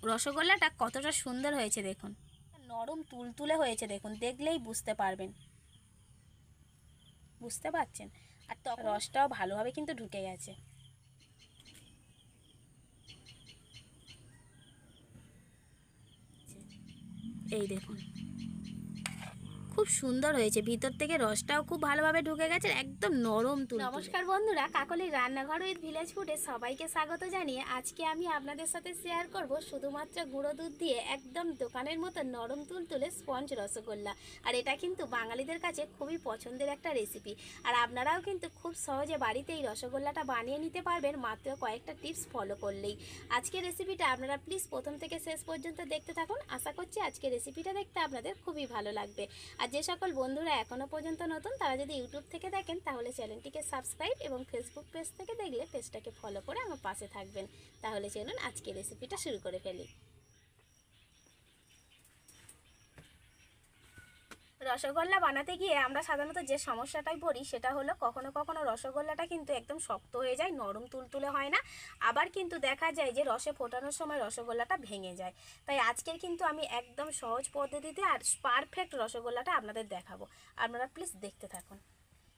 রসগোল্লাটা কতটা সুন্দর হয়েছে দেখুন, নরম তুলতুলে হয়েছে দেখুন, দেখলেই বুঝতে পারবেন, বুঝতে পারছেন? আর তখন রসটাও ভালোভাবে কিন্তু ঢুকে গেছে। এই দেখুন খুব সুন্দর হয়েছে, ভিতর থেকে রসটাও খুব ভালোভাবে ঢুকে গেছে, একদম নরম তুল। নমস্কার বন্ধুরা, কাকলির রান্নাঘর উইথ ভিলেজ ফুডে সবাইকে স্বাগত জানিয়ে আজকে আমি আপনাদের সাথে শেয়ার করব শুধুমাত্র গুঁড়ো দুধ দিয়ে একদম দোকানের মতো নরম তুলতুলে স্পঞ্জ রসগোল্লা। আর এটা কিন্তু বাঙালিদের কাছে খুবই পছন্দের একটা রেসিপি, আর আপনারাও কিন্তু খুব সহজে বাড়িতে এই রসগোল্লাটা বানিয়ে নিতে পারবেন মাত্র কয়েকটা টিপস ফলো করলেই। আজকের রেসিপিটা আপনারা প্লিজ প্রথম থেকে শেষ পর্যন্ত দেখতে থাকুন, আশা করছি আজকের রেসিপিটা দেখতে আপনাদের খুবই ভালো লাগবে। আর যে সকল বন্ধুরা এখনও পর্যন্ত নতুন তারা যদি ইউটিউব থেকে দেখেন তাহলে চ্যানেলটিকে সাবস্ক্রাইব এবং ফেসবুক পেজ থেকে দেখলে পেজটাকে ফলো করে আমার পাশে থাকবেন। তাহলে চলুন আজকে রেসিপিটা শুরু করে ফেলি। রসগোল্লা বানাতে গিয়ে আমরা সাধারণত যে সমস্যাটাই পড়ি সেটা হলো কখনো কখনো রসগোল্লাটা কিন্তু একদম শক্ত হয়ে যায়, নরম তুলতুলে হয় না, আবার কিন্তু দেখা যায় যে রসে ফোটানোর সময় রসগোল্লাটা ভেঙে যায়। তাই আজকের কিন্তু আমি একদম সহজ পদ্ধতিতে আর পারফেক্ট রসগোল্লাটা আপনাদের দেখাবো, আপনারা প্লিজ দেখতে থাকুন।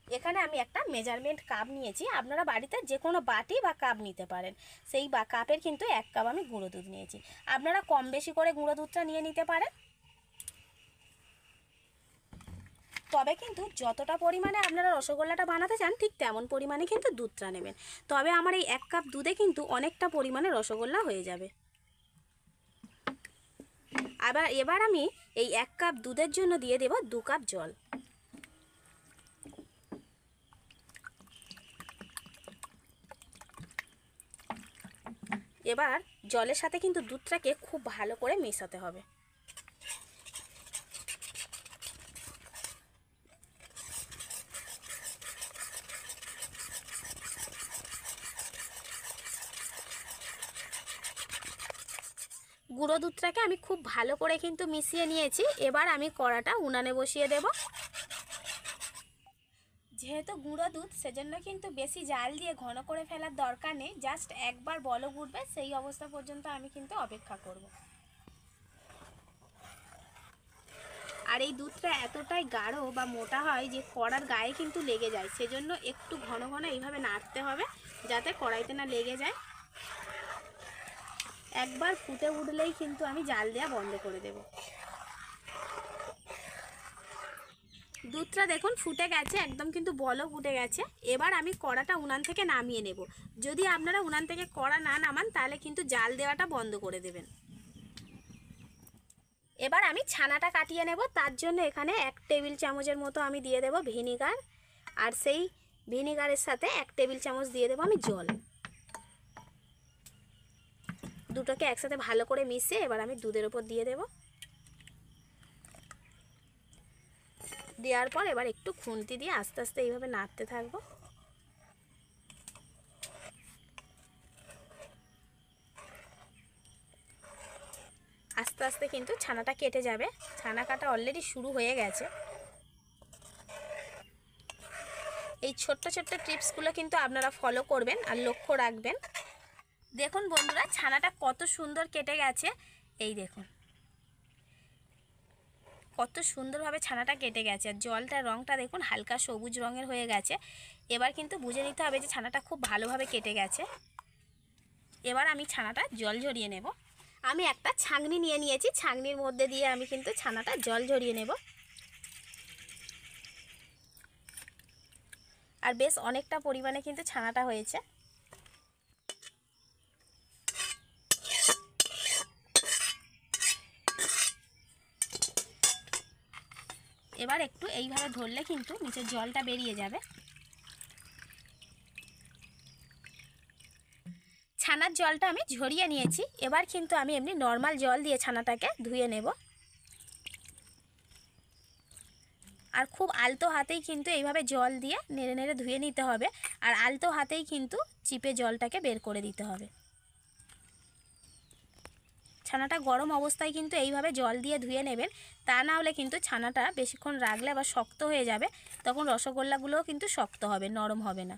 এখানে আমি একটা মেজারমেন্ট কাপ নিয়েছি, আপনারা বাড়িতে যে কোনো বাটি বা কাপ নিতে পারেন, সেই কাপের কিন্তু 1 কাপ আমি গুঁড়ো দুধ নিয়েছি। আপনারা কম বেশি করে গুঁড়ো দুধটা নিয়ে নিতে পারেন, তবে কিন্তু যতটা পরিমাণে আপনারা রসগোল্লাটা বানাতে চান ঠিক তেমন পরিমাণে কিন্তু দুধটা নেবেন। তবে আমার এই 1 কাপ দুধে কিন্তু অনেকটা পরিমাণে রসগোল্লা হয়ে যাবে। এবার আমি এই 1 কাপ দুধের জন্য দিয়ে দেব 2 কাপ জল। এবার জলের সাথে কিন্তু দুধটাকে খুব ভালো করে মেশাতে হবে। গুঁড়ো দুধটাকে আমি খুব ভালো করে কিন্তু মিশিয়ে নিয়েছি। এবার আমি কড়াটা উনানে বসিয়ে দেব। যেহেতু গুঁড়ো দুধ সেজন্য কিন্তু বেশি জাল দিয়ে ঘন করে ফেলার দরকার নেই, জাস্ট একবার বলক উঠবে সেই অবস্থা পর্যন্ত আমি কিন্তু অপেক্ষা করব। আর এই দুধটা এতটাই গাঢ় বা মোটা হয় যে কড়ার গায়ে কিন্তু লেগে যায়, সেজন্য একটু ঘন ঘন এইভাবে নাড়তে হবে যাতে কড়াইতে না লেগে যায়। একবার ফুটে উঠলেই কিন্তু আমি জাল দেওয়া বন্ধ করে দেব। দুধটা দেখুন ফুটে গেছে, একদম কিন্তু বলক উঠে গেছে। এবার আমি কড়াটা উনান থেকে নামিয়ে নেব। যদি আপনারা উনান থেকে কড়া না নামান তাহলে কিন্তু জাল দেওয়াটা বন্ধ করে দেবেন। এবার আমি ছানাটা কাটিয়ে নেব, তার জন্য এখানে 1 টেবিল চামচের মতো আমি দিয়ে দেব ভিনিগার, আর সেই ভিনিগারের সাথে 1 টেবিল চামচ দিয়ে দেব আমি জল। দুটোকে একসাথে ভালো করে মিশিয়ে এবার আমি দুধের উপর দিয়ে দেব। দেওয়ার পর এবার একটু খুন্তি দিয়ে আস্তে আস্তে এইভাবে নাড়তে থাকবো। আস্তে আস্তে কিন্তু ছানাটা কেটে যাবে, ছানা কাটা অলরেডি শুরু হয়ে গেছে। এই ছোট্ট ছোট্ট টিপসগুলো কিন্তু আপনারা ফলো করবেন আর লক্ষ্য রাখবেন। দেখুন বন্ধুরা, ছানাটা কত সুন্দর কেটে গেছে, এই দেখুন কত সুন্দরভাবে ছানাটা কেটে গেছে। আর জলটার রঙটা দেখুন হালকা সবুজ রঙের হয়ে গেছে। এবার কিন্তু বুঝে নিতে হবে যে ছানাটা খুব ভালোভাবে কেটে গেছে। এবার আমি ছানাটা জল ঝরিয়ে নেব। আমি একটা ছাঁকনি নিয়ে নিয়েছি, ছাঁকনির মধ্যে দিয়ে আমি কিন্তু ছানাটা জল ঝরিয়ে নেব। আর বেশ অনেকটা পরিমাণে কিন্তু ছানাটা হয়েছে। এবার একটু এইভাবে ধরলে কিন্তু নিচের জলটা বেরিয়ে যাবে। ছানার জলটা আমি ঝরিয়ে নিয়েছি। এবার কিন্তু আমি এমনি নর্মাল জল দিয়ে ছানাটাকে ধুয়ে নেব। আর খুব আলতো হাতেই কিন্তু এইভাবে জল দিয়ে নেড়ে নেড়ে ধুয়ে নিতে হবে, আর আলতো হাতেই কিন্তু চিপে জলটাকে বের করে দিতে হবে। ছানাটা গরম অবস্থায় কিন্তু এইভাবে জল দিয়ে ধুয়ে নেবেন, তা না হলে কিন্তু ছানাটা বেশিক্ষণ রাখলে আবার শক্ত হয়ে যাবে, তখন রসগোল্লাগুলোও কিন্তু শক্ত হবে, নরম হবে না।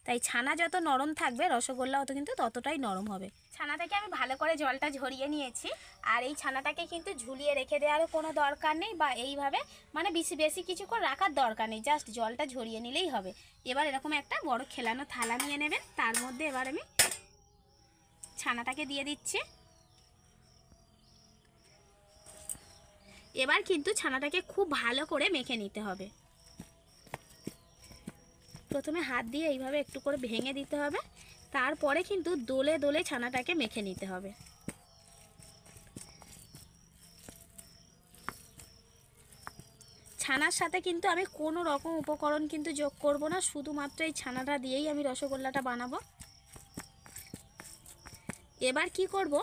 তাই ছানা যত নরম থাকবে রসগোল্লা অত কিন্তু ততটাই নরম হবে। ছানাটাকে আমি ভালো করে জলটা ঝরিয়ে নিয়েছি। আর এই ছানাটাকে কিন্তু ঝুলিয়ে রেখে দেওয়ারও কোনো দরকার নেই, বা এইভাবে মানে বেশি কিছুক্ষণ রাখার দরকার নেই, জাস্ট জলটা ঝরিয়ে নিলেই হবে। এবার এরকম একটা বড় খেলানো থালা নিয়ে নেবেন, তার মধ্যে এবার আমি ছানাটাকে দিয়ে দিচ্ছি। এবার কিন্তু ছানাটাকে খুব ভালো করে মেখে নিতে হবে। প্রথমে হাত দিয়ে এইভাবে একটু করে ভেঙে দিতে হবে, তারপরে কিন্তু দোলে দোলে ছানাটাকে মেখে নিতে হবে। ছানার সাথে কিন্তু আমি কোনো রকম উপকরণ কিন্তু যোগ করব না, শুধুমাত্র এই ছানাটা দিয়েই আমি রসগোল্লাটা বানাবো। এবার কি করব,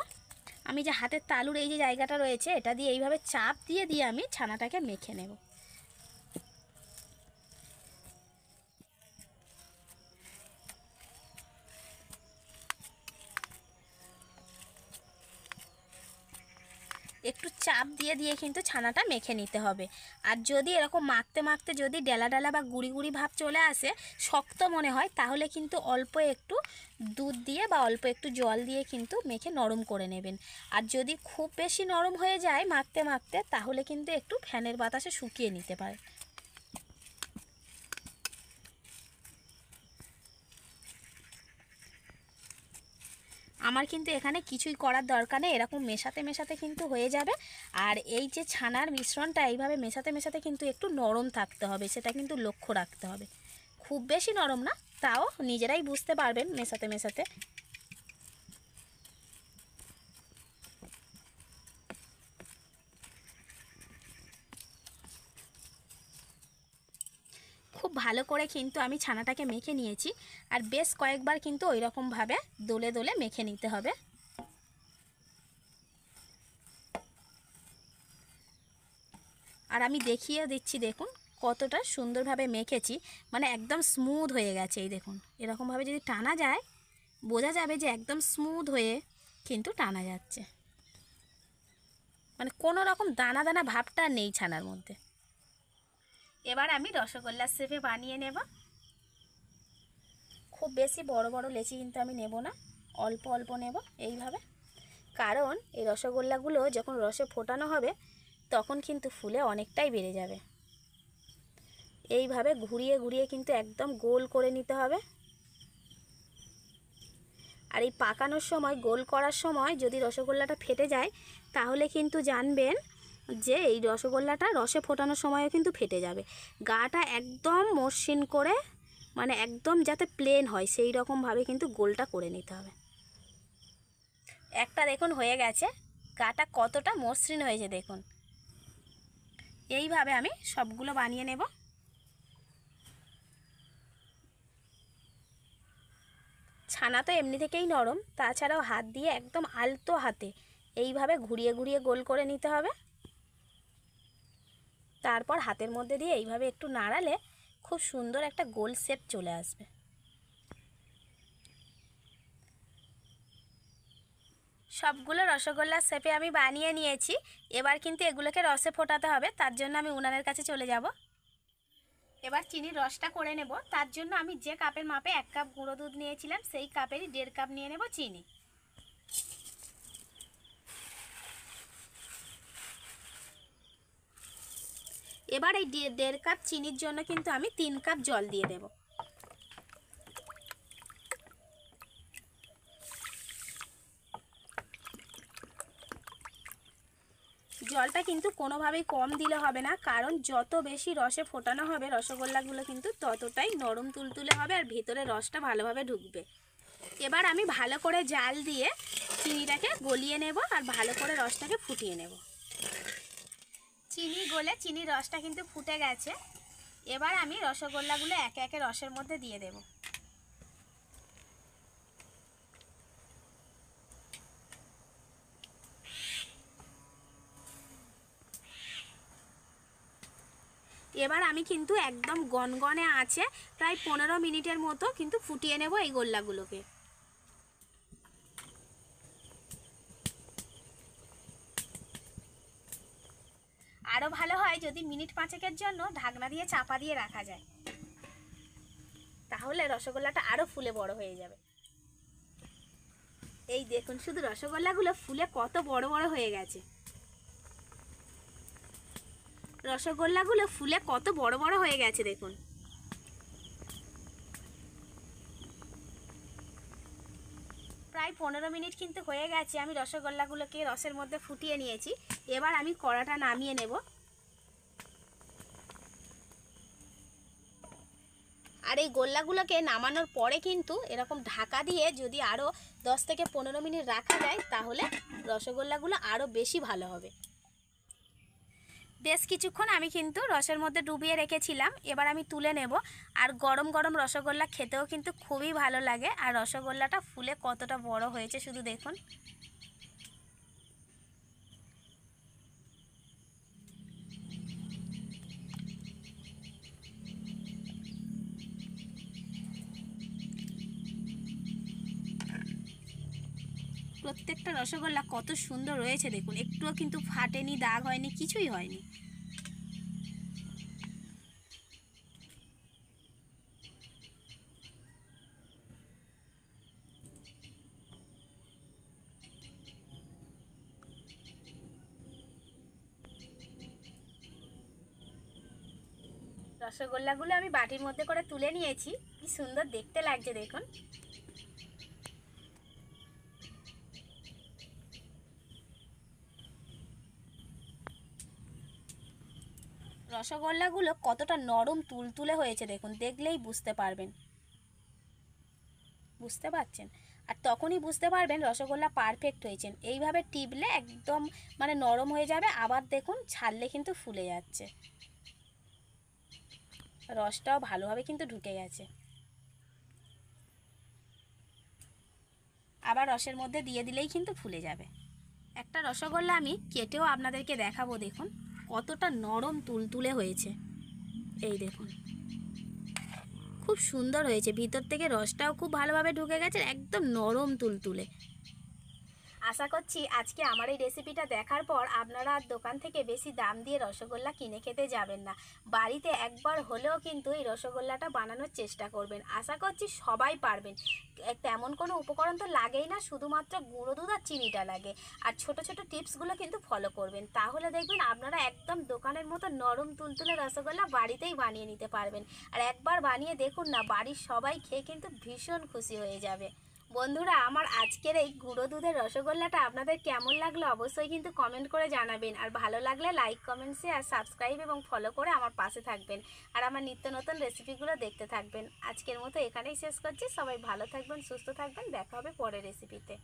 আমি যে হাতের তালুর এই যে জায়গাটা রয়েছে, এটা দিয়ে এইভাবে চাপ দিয়ে আমি ছানাটাকে মেখে নেব। একটু চাপ দিয়ে কিন্তু ছানাটা মেখে নিতে হবে। আর যদি এরকম মাখতে মাখতে যদি ডেলা ডেলা বা গুড়ি গুড়ি ভাব চলে আসে, শক্ত মনে হয়, তাহলে কিন্তু অল্প একটু দুধ দিয়ে বা অল্প একটু জল দিয়ে কিন্তু মেখে নরম করে নেবেন। আর যদি খুব বেশি নরম হয়ে যায় মাখতে মাখতে, তাহলে কিন্তু একটু ফ্যানের বাতাসে শুকিয়ে নিতে পারে। আমার কিন্তু এখানে কিছুই করার দরকার নেই, এরকম মেশাতে মেশাতে কিন্তু হয়ে যাবে। আর এই যে ছানার মিশ্রণটা এইভাবে মেশাতে মেশাতে কিন্তু একটু নরম থাকতে হবে, সেটা কিন্তু লক্ষ্য রাখতে হবে। খুব বেশি নরম না, তাও নিজেরাই বুঝতে পারবেন মেশাতে মেশাতে। খুব ভালো করে কিন্তু আমি ছানাটাকে মেখে নিয়েছি, আর বেশ কয়েকবার কিন্তু ওই রকমভাবে দোলে দোলে মেখে নিতে হবে। আর আমি দেখিয়ে দিচ্ছি, দেখুন কতটা সুন্দরভাবে মেখেছি, মানে একদম স্মুথ হয়ে গেছে। এই দেখুন, এরকমভাবে যদি টানা যায় বোঝা যাবে যে একদম স্মুথ হয়ে কিন্তু টানা যাচ্ছে, মানে কোনো রকম দানা দানা ভাবটা নেই ছানার মধ্যে। এবার আমি রসগোল্লার শেপে বানিয়ে নেব। খুব বেশি বড় বড় লেচি কিন্তু আমি নেব না, অল্প অল্প নেব এইভাবে। কারণ এই রসগোল্লাগুলো যখন রসে ফোটানো হবে তখন কিন্তু ফুলে অনেকটাই বেড়ে যাবে। এইভাবে ঘুরিয়ে ঘুরিয়ে কিন্তু একদম গোল করে নিতে হবে। আর এই পাকানোর সময়, গোল করার সময় যদি রসগোল্লাটা ফেটে যায়, তাহলে কিন্তু জানবেন যে এই রসগোল্লাটা রসে ফোটানোর সময়ও কিন্তু ফেটে যাবে। গাটা একদম মসৃণ করে, মানে একদম যাতে প্লেন হয় সেই রকমভাবে কিন্তু গোলটা করে নিতে হবে। একটা দেখুন হয়ে গেছে, গাটা কতটা মসৃণ হয়েছে দেখুন। এইভাবে আমি সবগুলো বানিয়ে নেব। ছানা তো এমনি থেকেই নরম, তাছাড়াও হাত দিয়ে একদম আলতো হাতে এইভাবে ঘুরিয়ে ঘুরিয়ে গোল করে নিতে হবে। তারপর হাতের মধ্যে দিয়ে এইভাবে একটু নাড়ালে খুব সুন্দর একটা গোল শেপ চলে আসবে। সবগুলো রসগোল্লার শেপে আমি বানিয়ে নিয়েছি। এবার কিন্তু এগুলোকে রসে ফোটাতে হবে, তার জন্য আমি উনানের কাছে চলে যাব। এবার চিনির রসটা করে নেব। তার জন্য আমি যে কাপের মাপে 1 কাপ গুঁড়ো দুধ নিয়েছিলাম, সেই কাপেরই 1.5 কাপ নিয়ে নেব চিনি। এবার এই 1.5 কাপ চিনির জন্য কিন্তু আমি 3 কাপ জল দিয়ে দেব। জলটা কিন্তু কোনোভাবেই কম দিলে হবে না, কারণ যত বেশি রসে ফোটানো হবে রসগোল্লাগুলো কিন্তু ততটাই নরম তুলতুলে হবে আর ভিতরে রসটা ভালোভাবে ঢুকবে। এবার আমি ভালো করে জাল দিয়ে চিনিটাকে গলিয়ে নেব আর ভালো করে রসটাকে ফুটিয়ে নেব। চিনি গলে চিনির রসটা কিন্তু ফুটে গেছে। এবার আমি রসগোল্লাগুলো একে একে রসের মধ্যে দিয়ে দেব। এবার আমি কিন্তু একদম গনগনে আছে প্রায় 15 মিনিটের মতো কিন্তু ফুটিয়ে নেব এই গোল্লাগুলোকে। আরও ভালো হয় যদি মিনিট 5 জন্য ঢাকনা দিয়ে চাপা দিয়ে রাখা যায়, তাহলে রসগোল্লাটা আরও ফুলে বড় হয়ে যাবে। এই দেখুন শুধু রসগোল্লাগুলো ফুলে কত বড় বড় হয়ে গেছে। রসগোল্লাগুলো ফুলে কত বড় বড় হয়ে গেছে দেখুন। প্রায় 15 মিনিট কিন্তু হয়ে গেছে, আমি রসগোল্লাগুলোকে রসের মধ্যে ফুটিয়ে নিয়েছি। এবার আমি কড়াটা নামিয়ে নেব। আর এই গোল্লাগুলোকে নামানোর পরে কিন্তু এরকম ঢাকা দিয়ে যদি আরও 10 থেকে 15 মিনিট রাখা যায় তাহলে রসগোল্লাগুলো আরও বেশি ভালো হবে। বেশ কিছুক্ষণ আমি কিন্তু রসের মধ্যে ডুবিয়ে রেখেছিলাম, এবার আমি তুলে নেব। আর গরম গরম রসগোল্লা খেতেও কিন্তু খুবই ভালো লাগে। আর রসগোল্লাটা ফুলে কতটা বড় হয়েছে শুধু দেখুন। প্রত্যেকটা রসগোল্লা কত সুন্দর রয়েছে দেখুন, একটুও কিন্তু ফাটেনি, দাগ হয়নি, কিছুই হয়নি। রসগোল্লাগুলো আমি বাটির মধ্যে করে তুলে নিয়েছি, কি সুন্দর দেখতে লাগছে দেখুন। রসগোল্লাগুলো কতটা নরম তুলতুলে হয়েছে দেখুন, দেখলেই বুঝতে পারবেন। বুঝতে পারছেন? আর তখনই বুঝতে পারবেন রসগোল্লা পারফেক্ট হয়েছে। এইভাবে টিপলে একদম মানে নরম হয়ে যাবে, আবার দেখুন ছাড়লে কিন্তু ফুলে যাচ্ছে। রসটাও ভালোভাবে কিন্তু ঢুকে গেছে। আবার রসের মধ্যে দিয়ে দিলেই কিন্তু ফুলে যাবে। একটা রসগোল্লা আমি কেটেও আপনাদেরকে দেখাবো, দেখুন কতটা নরম তুলতুলে হয়েছে। এই দেখুন খুব সুন্দর হয়েছে, ভিতর থেকে রসটাও খুব ভালোভাবে ঢুকে গেছে, একদম নরম তুলতুলে। আশা করছি আজকে আমার এই রেসিপিটা দেখার পর আপনারা আর দোকান থেকে বেশি দাম দিয়ে রসগোল্লা কিনে খেতে যাবেন না, বাড়িতে একবার হলেও কিন্তু এই রসগোল্লাটা বানানোর চেষ্টা করবেন। আশা করছি সবাই পারবেন। তেমন কোনো উপকরণ তো লাগেই না, শুধুমাত্র গুঁড়ো দুধ আর চিনিটা লাগে। আর ছোট ছোট টিপসগুলো কিন্তু ফলো করবেন, তাহলে দেখবেন আপনারা একদম দোকানের মতো নরম তুলতুলে রসগোল্লা বাড়িতেই বানিয়ে নিতে পারবেন। আর একবার বানিয়ে দেখুন না, বাড়ির সবাই খেয়ে কিন্তু ভীষণ খুশি হয়ে যাবে। বন্ধুরা, আমার আজকের এই গুঁড়ো দুধের রসগোল্লাটা আপনাদের কেমন লাগলো অবশ্যই কিন্তু কমেন্ট করে জানাবেন। আর ভালো লাগলে লাইক, কমেন্ট, শেয়ার, সাবস্ক্রাইব এবং ফলো করে আমার পাশে থাকবেন। আর আমার নিত্য নতুন রেসিপিগুলো দেখতে থাকবেন। আজকের মতো এখানেই শেষ করছি। সবাই ভালো থাকবেন, সুস্থ থাকবেন, দেখা হবে পরের রেসিপিতে।